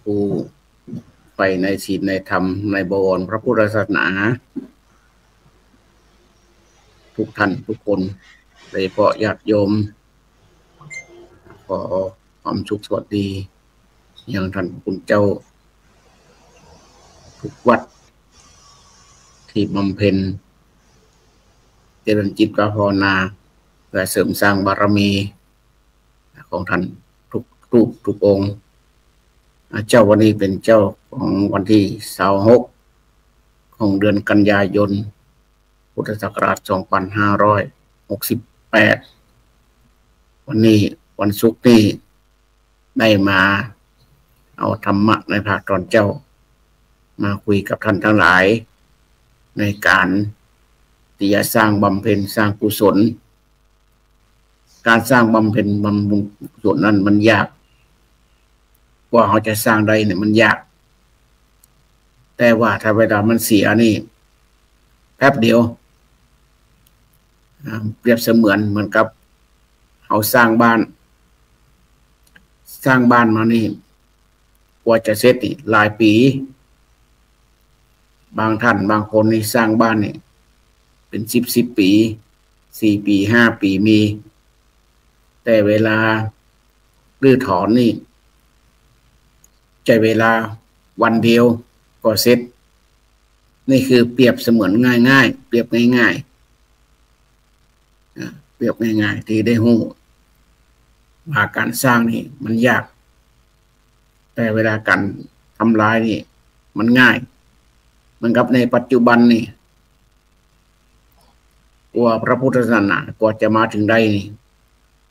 ผู้ไปในศีลในธรรมในบวรพระพุทธศาสนาทุกท่านทุกคนโดยเฉพาะญาติโยมขอความสุขสวัสดีอย่างท่านคุณเจ้าทุกวัดที่บำเพ็ญเจริญจิตภาวนาเพื่อเสริมสร้างบารมีของท่านทุกรูปทุกองค์เจ้าวันนี้เป็นเจ้าของวันที่26ของเดือนกันยายนพุทธศักราช2568วันนี้วันศุกร์นี้ได้มาเอาธรรมะในภาคตอนเจ้ามาคุยกับท่านทั้งหลายในการที่จะสร้างบำเพ็ญสร้างกุศลการสร้างบำเพ็ญบำรุงกุศลนั้นมันยากกว่าเขาจะสร้างได้เนี่ยมันยากแต่ว่าถ้าเวลามันเสียนี่แป๊บเดียวเปรียบเสมือนเหมือนกับเขาสร้างบ้านมานี่กว่าจะเสร็จนี่หลายปีบางท่านบางคนนี่สร้างบ้านนี่เป็น10 ปี4 ปี5 ปีมีแต่เวลารื้อถอนนี่ใช้เวลาวันเดียวก็เสร็จนี่คือเปรียบเสมือนง่ายๆเปรียบง่ายๆเปรียบง่ายๆที่ได้หูว่าการสร้างนี่มันยากแต่เวลาการทำลายนี่มันง่ายเหมือนกับในปัจจุบันนี่กว่าพระพุทธศาสนากว่าจะมาถึงได้นี่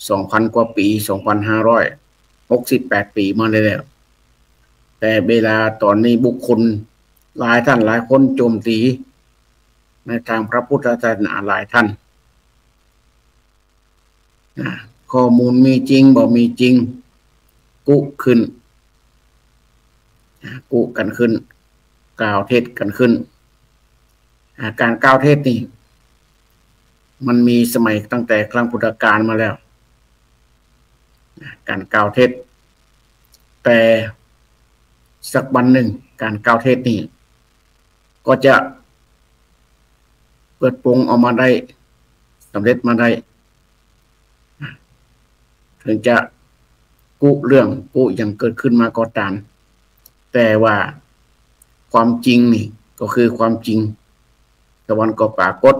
2,000 กว่าปี2,568 ปีมาแล้วแต่เวลาตอนนี้บุคคลหลายท่านหลายคนโจมตีในทางพระพุทธศาสนาหลายท่านข้อมูลมีจริงบ่มีจริงกุขึ้นกุกันขึ้นกล่าวเทศกันขึ้นการกล่าวเทศนี่มันมีสมัยตั้งแต่ครั้งพุทธกาลมาแล้วการกล่าวเทศแต่สักวันหนึ่งการกล่าวเทศนี่ก็จะเปิดโปงออกมาได้สำเร็จมาได้ถึงจะกุเรื่องกุอย่างเกิดขึ้นมาก็ตามแต่ว่าความจริงนี่ก็คือความจริงตะวันก็ปรากฏ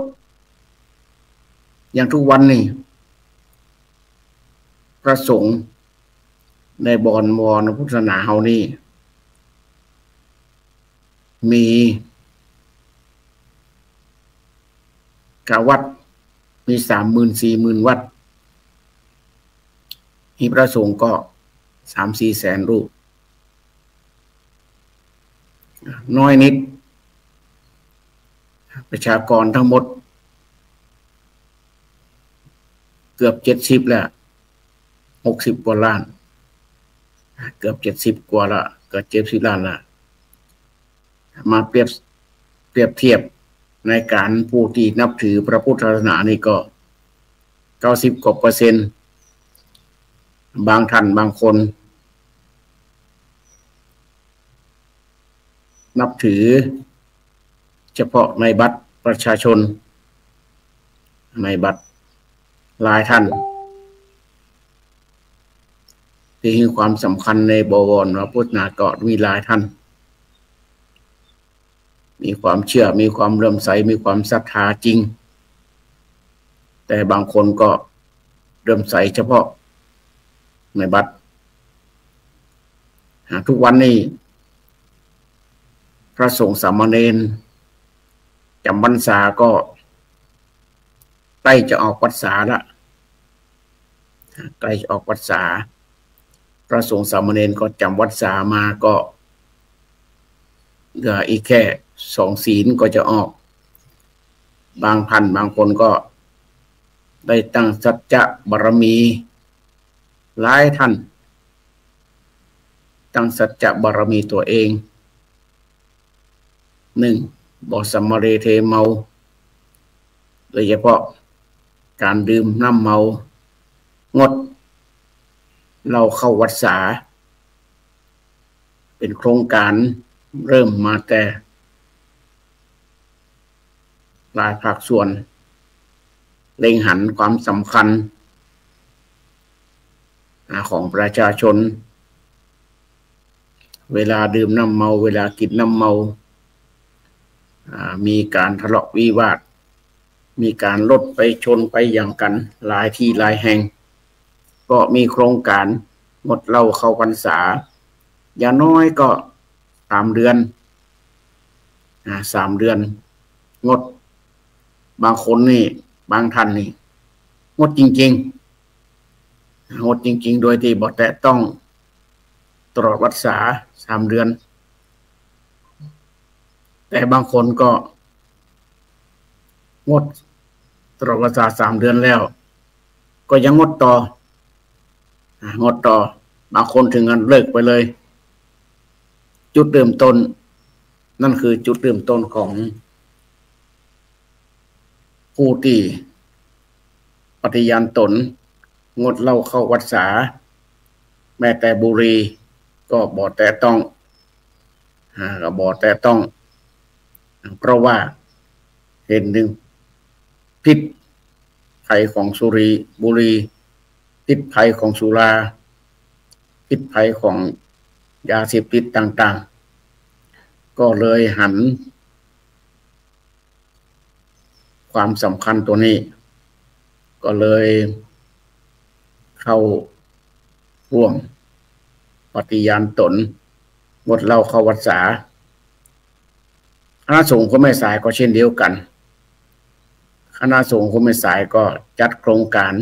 อย่างทุกวันนี่พระสงฆ์ในบวรพุทธศาสนาเฮานี่มีวัดมี30,000-40,000 วัดมีพระสงฆ์ก็3-4 แสนรูปน้อยนิดประชากรทั้งหมดเกือบ70แล้ว60 กว่าล้านเกือบ70 กว่าละเกือบ70 ล้านละมาเปรียบเทียบในการผู้ที่นับถือพระพุทธศาสนานี่ก็90 กว่า%บางท่านบางคนนับถือเฉพาะในบัตรประชาชนในบัตรหลายท่านที่ให้ความสำคัญในบวรพระพุทธศาสนาก็มีหลายท่านมีความเชื่อมีความเลื่อมใสมีความศรัทธาจริงแต่บางคนก็เลื่อมใสเฉพาะในบัตรทุกวันนี้พระสงฆ์สามเณรจำพรรษาก็ใกล้จะออกพรรษาละใกล้จะออกพรรษาพระสงฆ์สามเณรก็จำพรรษามาก็เหลืออีกแค่2 ศีลก็จะออกบางท่านบางคนก็ได้ตั้งสัจจะบารมีหลายท่านตั้งสัจจะบารมีตัวเอง1บ่สัมมาเรเทเมาโดยเฉพาะการดื่มน้ำเมางดเราเข้าวัดสา เป็นโครงการเริ่มมาแต่หลายภาคส่วนเล็งหันความสำคัญของประชาชนเวลาดื่มน้ำเมาเวลากินน้ำเมามีการทะเลาะวิวาทมีการรถไปชนไปอย่างกันหลายที่หลายแห่งก็มีโครงการงดเหล้าเข้าพรรษาอย่างน้อยก็3 เดือน3 เดือนงดบางคนนี่บางท่านนี่งดจริงๆงดจริงๆโดยที่บ่แตะต้องตลอดพรรษา3 เดือนแต่บางคนก็งดตลอดพรรษา3 เดือนแล้วก็ยังงดต่อบางคนถึงกันเลิกไปเลยจุดเริ่มต้นนั่นคือจุดเริ่มต้นของผู้ที่ปฏิญาณตนงดเหล้าเข้าพรรษาแม้แต่บุหรี่ก็บ่แตะต้องเพราะว่าเห็นหนึ่งพิษภัยของบุหรี่พิษภัยของสุราพิษภัยของยาเสพติดต่างๆก็เลยหันความสำคัญตัวนี้ก็เลยเข้าร่วมปฏิญาณตนงดเหล้าเข้าพรรษาคณะสงฆ์ก็ไม่สายก็เช่นเดียวกันคณะสงฆ์ก็ไม่สายก็จัดโครงการ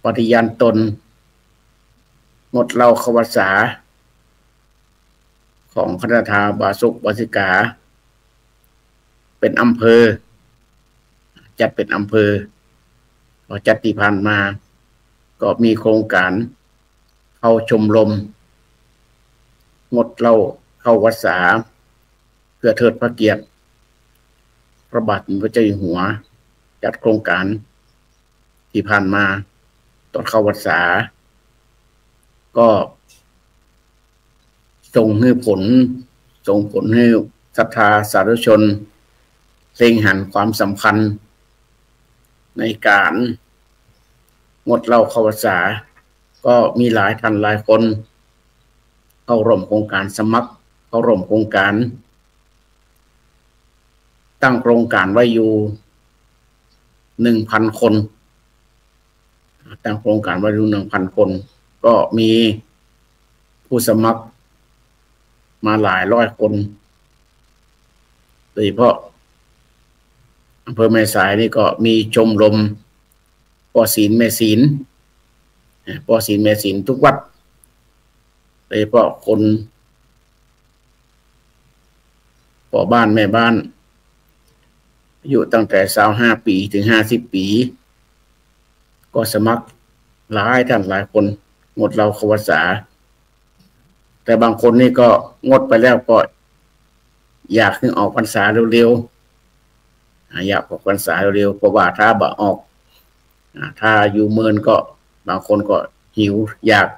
ปฏิญาณตนงดเหล้าเข้าพรรษาของคณะทาบาสุกบาสิกาเป็นอำเภอจัดเป็นอำเภอพอจัดที่ผ่านมาก็มีโครงการเข้าชมรมงดเหล้าเข้าพรรษาเพื่อเทิดพระเกียรติพระบาทสมเด็จพระเจ้าอยู่หัวจัดโครงการที่ผ่านมาตอนเข้าพรรษาก็ส่งผลให้ศรัทธาสาธุชนเล็งหันความสำคัญในการงดเหล้าเข้าพรรษาก็มีหลายท่านหลายคนเข้าร่วมโครงการสมัครเข้าร่วมโครงการตั้งโครงการไว้อยู่ 1,000 คนตั้งโครงการไว้อยู่ 1,000 คนก็มีผู้สมัครมาหลายร้อยคนโดยเฉพาะอำเภอแม่สายนี่ก็มีชมรมปอศีลแม่ศีลทุกวัดโดยเฉพาะคนพ่อบ้านแม่บ้านอายุตั้งแต่25 ปีถึง50 ปีก็สมัครหลายท่านหลายคนงดเหล้าเข้าพรรษาแต่บางคนนี่ก็งดไปแล้วก็อยากให้ออกพรรษาเร็วๆอยากออกพรรษาเร็วๆเพราะว่าถ้าบ่ออกถ้าอยู่เมินก็บางคนก็หิวอยาก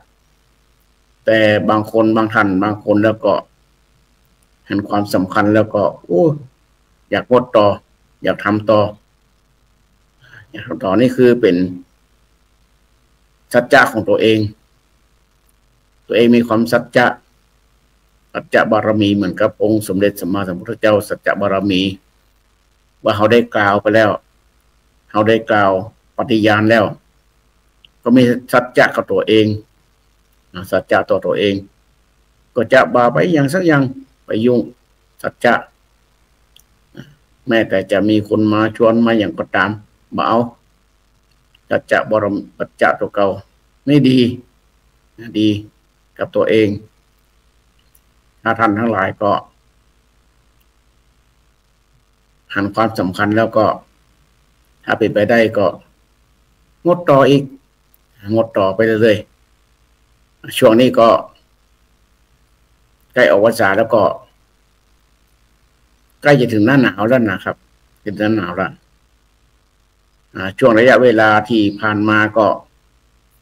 แต่บางคนบางท่านบางคนแล้วก็เห็นความสำคัญแล้วก็อยากงดต่ออยากทำต่อนี่คือเป็นสัจจะของตัวเองมีความสัจจะบารมีเหมือนกับองค์สมเด็จสัมมาสัมพุทธเจ้าสัจจะบารมีว่าเขาได้กล่าวไปแล้วเขาได้กล่าวปฏิญาณแล้วก็มีสัจจะกับตัวเองสัจจะต่อตัวเองก็จะบาไปอย่างสักอย่างไปยุ่งสัจจะแม้แต่จะมีคนมาชวนมาอย่างก็ตามบ่เอาสัจจะบารมีสัจจะตัวเก่าไม่ดีกับตัวเองถ้าท่านทั้งหลายก็หันความสำคัญแล้วก็ถ้าเป็นไปได้ก็งดต่ออีกงดต่อไปเรื่อยๆช่วงนี้ก็ใกล้ออกพรรษาแล้วก็ใกล้จะถึงหน้าหนาวแล้วนะครับถึงหน้าหนาวแล้วช่วงระยะเวลาที่ผ่านมาก็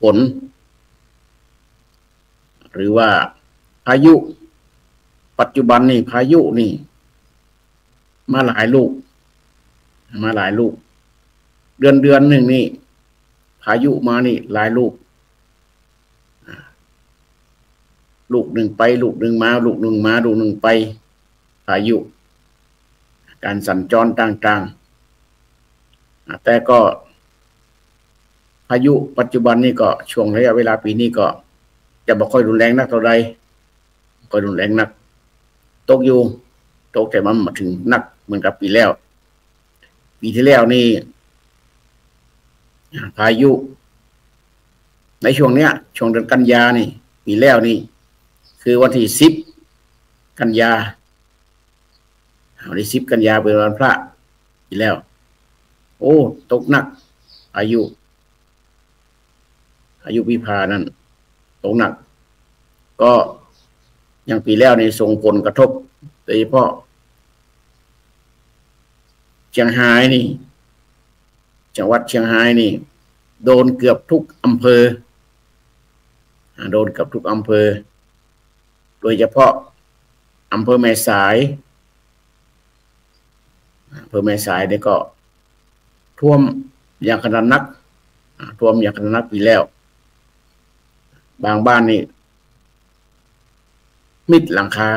ฝนหรือว่าพายุ ปัจจุบันนี่พายุนี่มาหลายลูกเดือนหนึ่งนี่พายุมานี่หลายลูกหนึ่งไปลูกหนึ่งมาลูกหนึ่งมาลูกหนึ่งไปพายุการสัญจรต่างๆแต่ก็พายุปัจจุบันนี่ก็ช่วงระยะเวลาปีนี้ก็จะไม่ค่อยรุนแรงนักเท่าใดก็รุนแรงนักตกอยู่ตกแต่มันมาถึงนักเหมือนกับปีแล้วปีที่แล้วนี่พายุในช่วงเนี้ยช่วงเดือนกันยานี่ปีแล้วนี่คือวันที่10 กันยาวันที่10 กันยาเป็นวันพระปีแล้วโอ้ตกหนักอายุวิภานั่นตกหนักก็อย่างปีแล้วนี่ส่งผลกระทบโดยเฉพาะเชียงรายนี่จังหวัดเชียงรายนี่โดนเกือบทุกอำเภอโดนเกือบทุกอำเภอโดยเฉพาะอำเภอแม่สายนี่ก็ท่วมอย่างขนาดนักปีแล้วบางบ้านนี่มิดหลังคา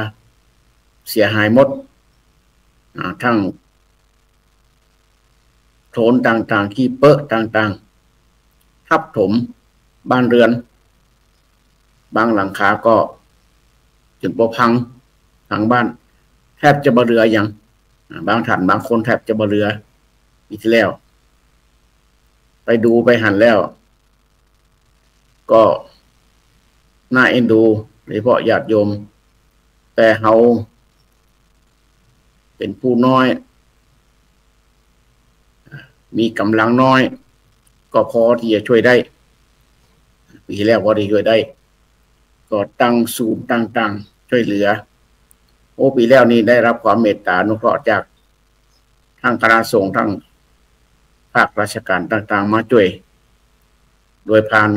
เสียหายหมดทั้งโถนต่างๆขี้เปอะต่างๆทับถมบ้านเรือนบางหลังคาก็จนปพังทางบ้านแทบจะบ่เหลืออย่างบางท่านบางคนแทบจะบ่เหลือปีที่แล้วไปดูไปหันแล้วก็น่าเอ็นดูโดยเฉพาะญาติโยมแต่เขาเป็นผู้น้อยมีกำลังน้อยก็พอที่จะช่วยได้ปีที่แล้วพอที่ช่วยได้ก็ตั้งศูนย์ต่างๆช่วยเหลือโอ้ปีแล้วนี่ได้รับความเมตตาอนุเคราะห์จากทางคณะสงฆ์ทั้งภาคราชการต่างๆมาช่วยโดยผ่าน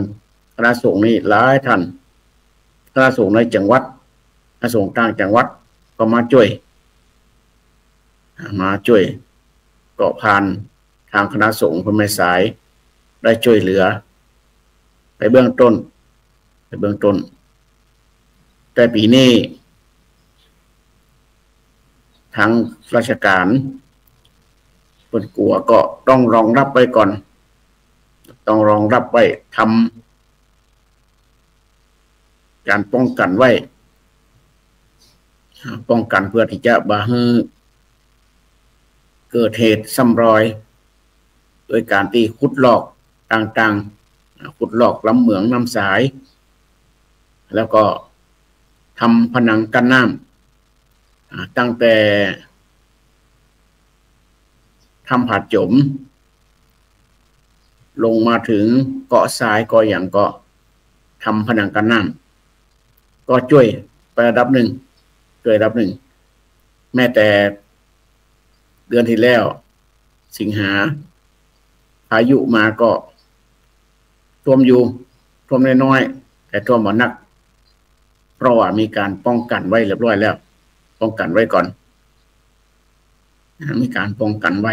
คณะสงฆ์นี่หลายท่านคณะสงฆ์ในจังหวัดคณะสงฆ์ต่างจังหวัดก็มาช่วยก็ผ่านทางคณะสงฆ์พระแม่สายได้ช่วยเหลือไปเบื้องต้นแต่ปีนี้ทางราชการเปิดกลัวก็ต้องรองรับไว้ก่อนต้องรองรับไว้ทำการป้องกันไว้ป้องกันเพื่อที่จะบ่ให้เกิดเหตุซ้ำรอยโดยการที่ขุดลอกต่างๆขุดลอกลำเหมืองลำสายแล้วก็ทำผนังกั้นน้ำตั้งแต่ทำผาจมลงมาถึงเกาะทรายก็อย่างก็ทำผนังกั้นน้ำก็ช่วยไประดับหนึ่งแม้แต่เดือนที่แล้วสิงหาพายุมาก็ท่วมน้อยๆแต่ท่วมบ่หนักเพราะว่ามีการป้องกันไว้เรียบร้อยแล้วป้องกันไว้ก่อนมีการป้องกันไว้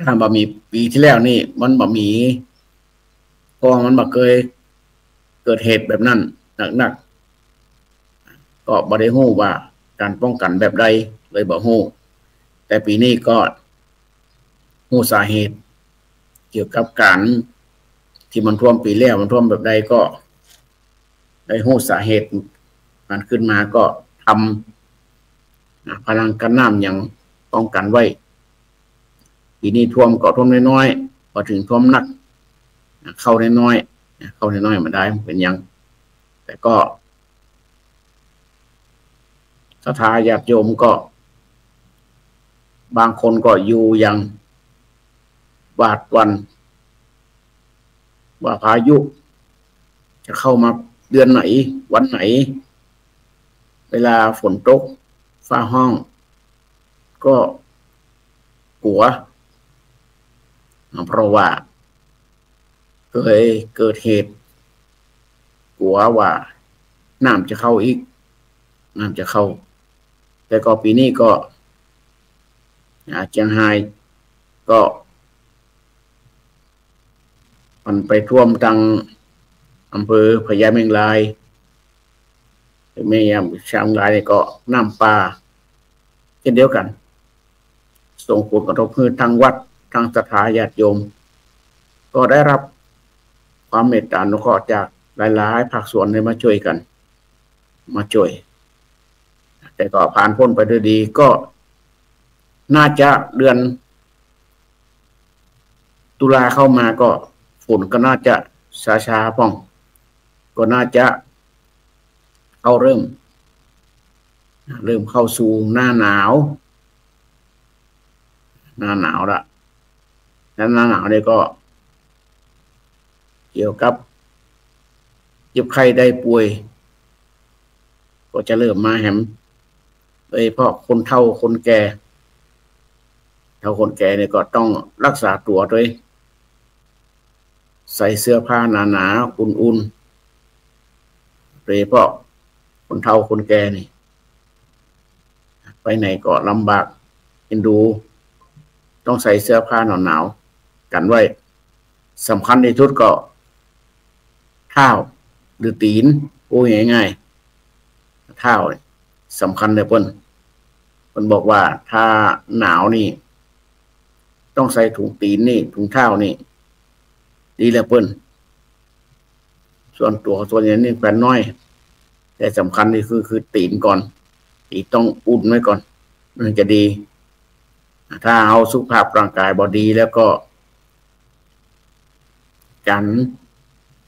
ถ้าบ่มีปีที่แล้วนี่มันบ่มีเพราะมันบ่เคยเกิดเหตุแบบนั้นหนักๆก็บ่ได้ฮู้ว่าการป้องกันแบบใดเลยบ่ฮู้แต่ปีนี้ก็ฮู้สาเหตุเกี่ยวกับการที่มันท่วมปีแล้วมันท่วมแบบใดก็ได้ฮู้สาเหตุมันขึ้นมาก็ทำพลังกันน้ำอย่างป้องกันไว้ปีนี้ท่วมก็ท่วมน้อยๆพอถึงท่วมหนักเข้าน้อยๆมาได้เป็นยังแต่ก็ศรัทธาญาติโยมก็บางคนก็อยู่อย่างหวาดหวั่นว่าพายุจะเข้ามาเดือนไหนวันไหนเวลาฝนตกฟ้าห้องก็กลัวเพราะว่าเคยเกิดเหตุกลัวว่าน้ำจะเข้าอีก น้ำจะเข้าแต่ก็ปีนี้ก็เชียงรายก็มันไปท่วมทางอำเภอพญาเมงรายแม่ยามเชียงรายก็น้ำป่าเช่นเดียวกันส่งผลกระทบคือทางวัดทางศรัทธาญาติโยมก็ได้รับความเมตตาอนุเคราะห์จากหลายๆภาคส่วนได้มาช่วยกันมาช่วยแต่ก็ผ่านพ้นไปด้วยดีก็น่าจะเดือนตุลาเข้ามาก็ฝนก็น่าจะชาๆป้องก็น่าจะเอาเริ่มเข้าสู่หน้าหนาวละแล้วหน้าหนาวเนี่ยก็เกี่ยวกับเจ็บไข้ได้ป่วยก็จะเริ่มมาแหมโดยเฉพาะคนเฒ่าคนแก่เนี่ยก็ต้องรักษาตัวด้วยใส่เสื้อผ้าหนาๆอุ่นๆโดยเฉพาะคนเฒ่าคนแก่นี่ไปไหนก็ลำบากเอ็นดูต้องใส่เสื้อผ้าหนาวๆกันไว้สำคัญที่สุดก็เท้าหรือตีนโอ้ยง่ายๆเท้าสำคัญเลยเพิ่นบอกว่าถ้าหนาวนี่ต้องใส่ถุงตีนนี่ถุงเท้านี่ดีแล้วเพิ่นส่วนตัวส่วนใหญ่นี่แฟนน้อยแต่สำคัญนี่คือตีนก่อนตีนต้องอุ่นไว้ก่อนมันจะดีถ้าเอาสุขภาพร่างกายบอดีแล้วก็การ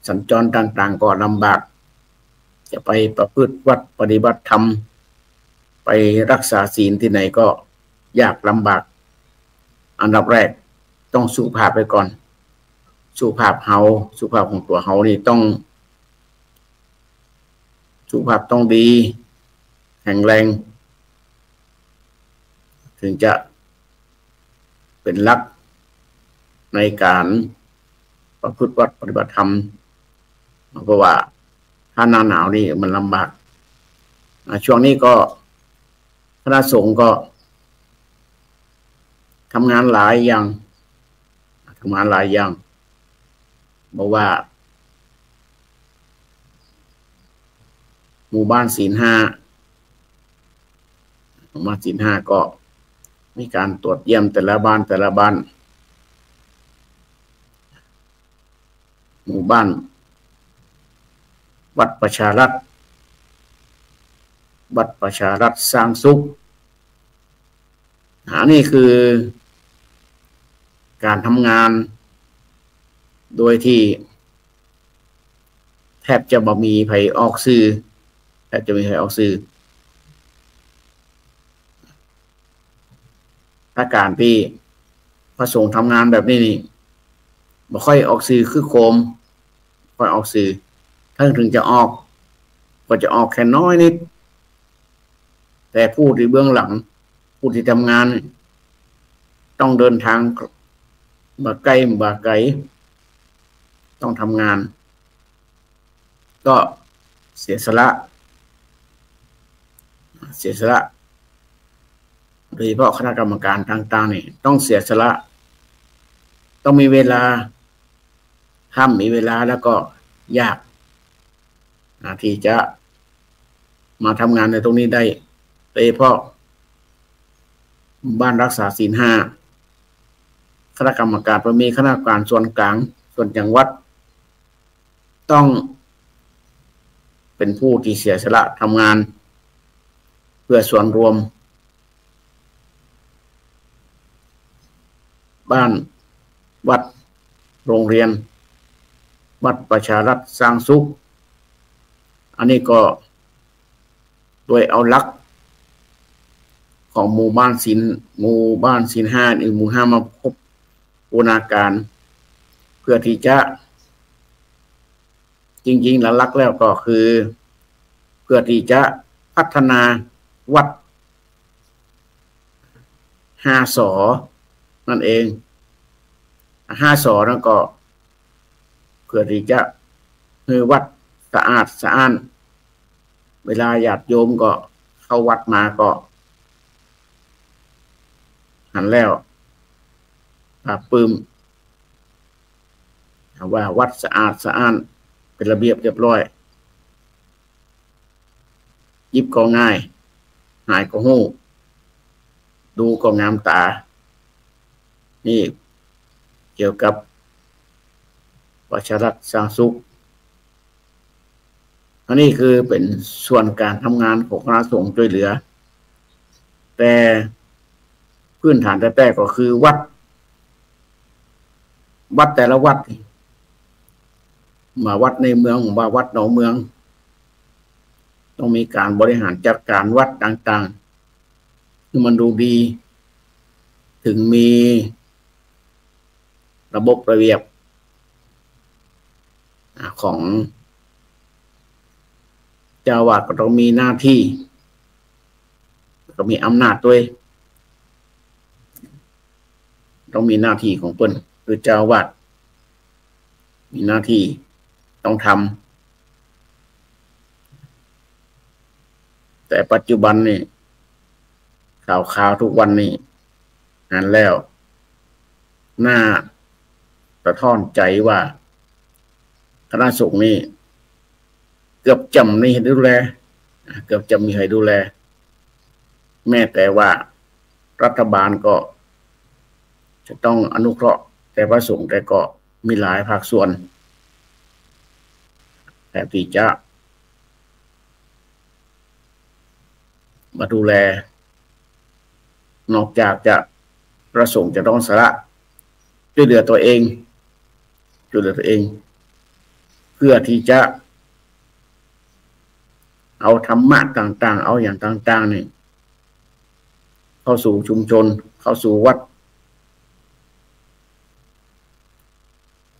สัญจรต่างๆก็ลำบากจะไปประพฤติวัดปฏิบัติธรรมไปรักษาศีลที่ไหนก็ยากลำบากอันดับแรกต้องสุขภาพไปก่อนสุขภาพของตัวเฮานี่ต้องสุขภาพต้องดีแข็งแรงถึงจะเป็นหลักในการประพฤติวัดปฏิบัติธรรมเพราะว่าถ้าหน้าหนาวนี่มันลำบากช่วงนี้ก็คณะสงฆ์ก็ทำงานหลายอย่างบอกว่าหมู่บ้านศีลห้าก็มีการตรวจเยี่ยมแต่ละบ้านหมู่บ้านวัดประชารัฐสร้างสุขนี่คือการทำงานโดยที่แทบจะบ่มีใครออกสื่อถ้าการที่พระสงฆ์ทำงานแบบนี้นี่บ่ค่อยออกสื่อคือโคมค่อยออกสื่อถ้าถึงจะออกก็จะออกแค่น้อยนิดแต่ผู้ที่เบื้องหลังผู้ที่ทำงานต้องเดินทางมาไกลต้องทำงานก็เสียสละโดยเฉพาะคณะกรรมการต่างๆนี่ต้องเสียสละต้องมีเวลาห้ามมีเวลาแล้วก็ยากที่จะมาทำงานในตรงนี้ได้โดยเฉพาะบ้านรักษาศีลห้าคณะกรรมการมีคณะกรรมการส่วนกลางส่วนจังหวัดต้องเป็นผู้ที่เสียสละทำงานเพื่อส่วนรวมบ้านวัดโรงเรียนวัดประชารัฐสร้างสุขอันนี้ก็โดยเอาหลักของหมู่บ้านศีลห้าหรือหมู่ห้ามาพบบูรณาการเพื่อที่จะจริงๆหลักแล้วก็คือเพื่อที่จะพัฒนาวัด5 สนั่นเอง5 สนั่นก็เพื่อที่จะให้วัดสะอาดสะอ้านเวลาญาติโยมก็ เข้าวัดมาก็หันแล้วปลื้มว่าวัดสะอาดสะอ้านเป็นระเบียบเรียบร้อยยิบก็ง่ายหายก็หู้ดูก็งามตานี่เกี่ยวกับประชารัฐสร้างสุขอันนี้คือเป็นส่วนการทำงานของคณะสงฆ์ช่วยเหลือแต่พื้นฐานแต่ก็คือวัดแต่ละวัดมาวัดในเมืองว่าวัดหนองเมืองต้องมีการบริหารจัดการวัดต่างๆให้มันดูดีถึงมีระบบระเบียบของเจ้าวาดก็ต้องมีหน้าที่ก็มีอำนาจด้วยต้องมีหน้าที่ของเพิ่นคือเจ้าวาดมีหน้าที่ต้องทำแต่ปัจจุบันนี่ข่าวทุกวันนี่อ่านแล้วน่าสะท้อนใจว่าคณะสงฆ์นี่เกือบจำนี่ดูแลเกือบจะมีใครดูแลแม้แต่ว่ารัฐบาลก็จะต้องอนุเคราะห์แต่พระสงฆ์แต่ก็มีหลายภาคส่วนแต่ที่จะมาดูแลนอกจากจะพระสงฆ์จะต้องสละช่วยเหลือตัวเองเพื่อที่จะเอาธรรมะต่างๆเอาอย่างต่างๆนี่เข้าสู่ชุมชนเข้าสู่วัด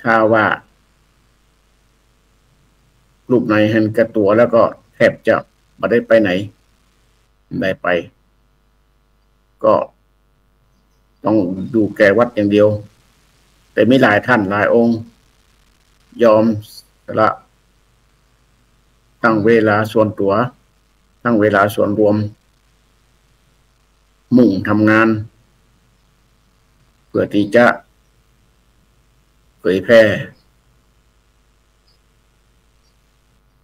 ถ้าว่ารูปไหนเห็นแก่ตัวแล้วก็แทบจะไม่ได้ไปไหนได้ไปก็ต้องดูแก่วัดอย่างเดียวแต่มีหลายท่านหลายองค์ยอมละตั้งเวลาส่วนตัวตั้งเวลาส่วนรวมมุ่งทำงานเพื่อที่จะเผยแพร่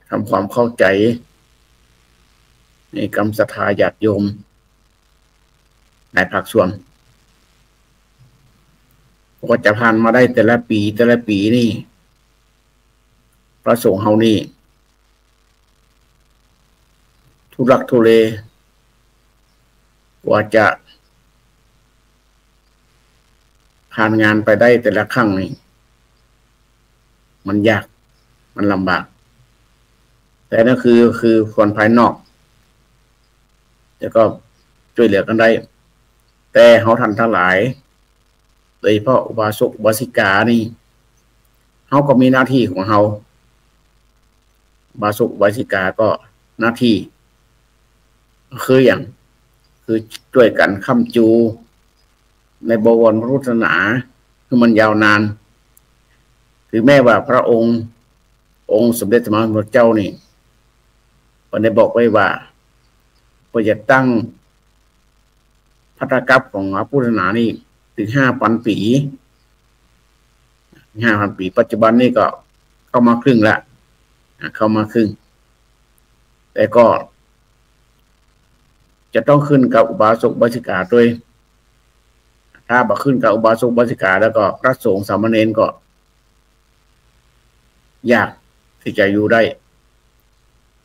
ทำความเข้าใจในกรรมศรัทธาญาติโยมในภาคส่วนก็จะผ่านมาได้แต่ละปีนี่พระสงฆ์เฮานี่ทุรักทุเลกว่าจะผ่านงานไปได้แต่ละครั้งนี่มันยากมันลำบากแต่นั่นคือคนภายนอกแต่ก็ช่วยเหลือกันได้แต่เฮาท่านทั้งหลายโดยเฉพาะอุบาสกอุบาสิกานี่เฮาก็มีหน้าที่ของเฮาอุบาสกอุบาสิกาก็หน้าที่คืออย่างคือช่วยกันค้ำจูในบวรพุทธศาสนาคือมันยาวนานถึงแม้ว่าพระองค์สมเด็จพระสัมมาสัมพุทธเจ้านี่ได้บอกไว้ว่าจะตั้งพัทธกัปของพระพุทธศาสนานี่ถึง 5,000 ปี ปัจจุบันนี่ก็เข้ามาครึ่งละแต่ก็จะต้องขึ้นกับอุบาสกอุบาสิกาด้วยถ้าบ่ขึ้นกับอุบาสกอุบาสิกาแล้วก็พระสงฆ์สามเณรก็ยากที่จะอยู่ได้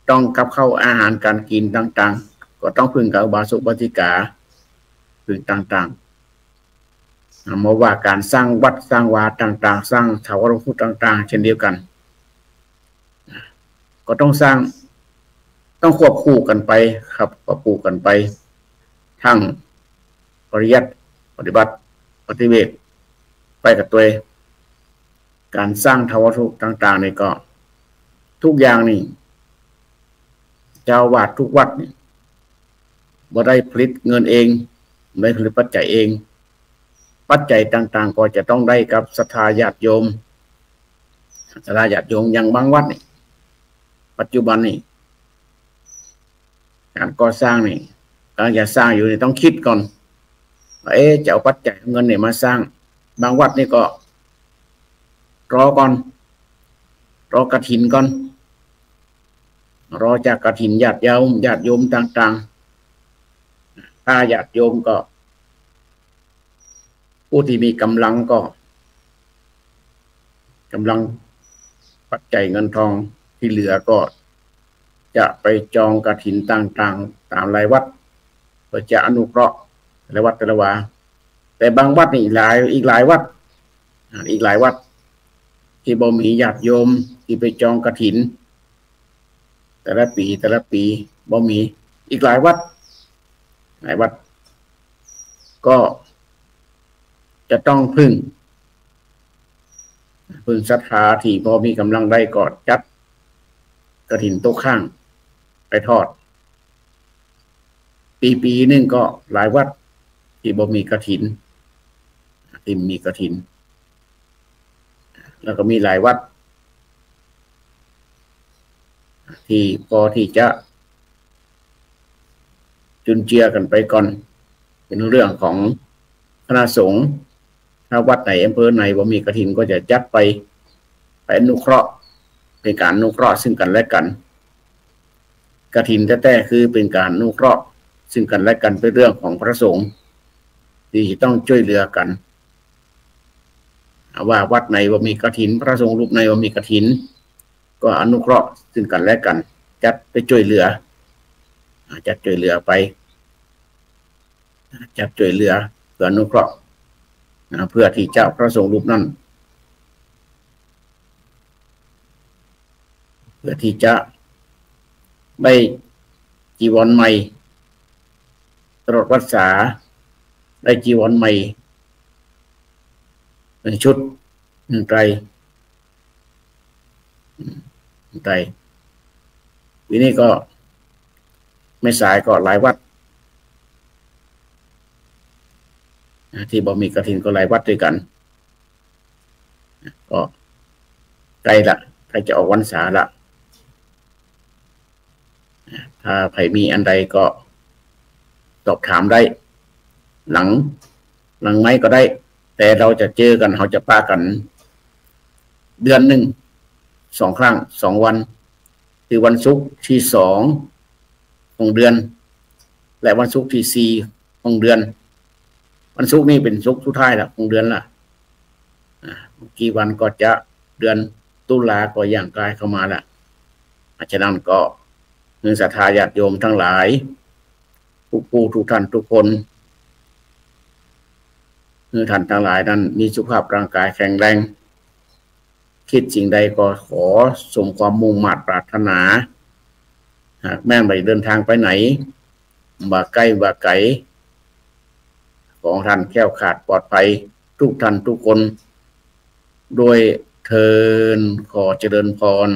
ต้องกับเข้าอาหารการกินต่างๆก็ต้องพึ่งกับอุบาสกอุบาสิกาพึ่งต่างๆมาว่าการสร้างวัดสร้างวาต่างๆสร้างถาวรพุทธต่างๆเช่นเดียวกันก็ต้องสร้างต้องควบคู่กันไปครับควบคู่กันไปทั้งปริยัติปฏิบัติปฏิเวทไปกับตัวการสร้างถาวรพุทธต่างๆนี่ก็ทุกอย่างนี่เจ้าวาดทุกวัดนี่บ่ได้ผลิตเงินเองไม่ผลิตปัจจัยเองปัจจัยต่างๆก็จะต้องได้กับศรัทธาญาติโยมอย่างบางวัดนี่ปัจจุบันนี่ การก่อสร้างนี่กำลังจะสร้างอยู่นี่ต้องคิดก่อนว่าจะเอาปัจจัยเงินเนี่ยมาสร้างบางวัดนี่ก็รอก่อนรอกฐินก่อนรอจากกฐินญาติโยมต่างๆถ้าญาติโยมก็ผู้ที่มีกำลังก็กำลังปัจจัยเงินทองที่เหลือก็จะไปจองกฐินต่างๆตามรายวัดเพื่อจะอนุเคราะห์รายวัดแต่ละวาแต่บางวัดนี่อีกหลายวัดที่บ่มีญาติโยมที่ไปจองกฐินแต่ละปีบ่มีอีกหลายวัดก็จะต้องพึ่งศรัทธาที่พอมีกำลังได้ก็จัดกฐินโต๊ะข้างไปทอดปีนึงก็หลายวัดที่บ่มีกฐินที่มีกฐินแล้วก็มีหลายวัดที่พอที่จะจุนเจือกันไปก่อนเป็นเรื่องของคณะสงฆ์ถ้าวัดไหนอำเภอไหนบ่มีกฐินก็จะจัดไปอนุเคราะห์เป็นการอนุเคราะห์ซึ่งกันและกันกฐินแท้ๆคือเป็นการอนุเคราะห์ซึ่งกันและกันเป็นเรื่องของพระสงฆ์ที่ต้องช่วยเหลือกันว่าวัดไหนบ่มีกฐินพระสงฆ์รูปไหนบ่มีกฐินก็อนุเคราะห์ซึ่งกันและกันจัดไปช่วยเหลือไปจัดช่วยเหลือเพื่ออนุเคราะห์เพื่อที่เจ้าพระสงฆ์รูปนั้นเพื่อที่จะได้จีวรใหม่ตลอดพรรษาได้จีวรใหม่1 ชุด1 ไตรปีนี้ก็ไม่สายก็หลายวัดที่บ่มีกฐินก็หลายวัดด้วยกันก็ใกล้จะออกพรรษาละถ้าใครมีอันใดก็สอบถามได้หลังไม้ก็ได้แต่เราจะเจอกันเราจะป้ากันเดือนหนึ่ง2 ครั้ง2 วันคือวันศุกร์ที่2ของเดือนและวันศุกร์ที่4ของเดือนวันศุกร์นี่เป็นศุกร์สุดท้ายละของเดือนละกี่วันก็จะเดือนตุลาก็ย่างกายเข้ามาละฉะนั้นก็ศรัทธาญาติโยมทั้งหลายทุกท่านทุกคนท่านทั้งหลายนั้นมีสุขภาพร่างกายแข็งแรงคิดสิ่งใดก็ขอสมความมุ่งมั่นปรารถนาหากแม่นไปเดินทางไปไหนบ่าใกล้บ่าไกลของท่านแคล้วขาดปลอดภัยทุกท่านทุกคนโดยเทินขอเจริญพร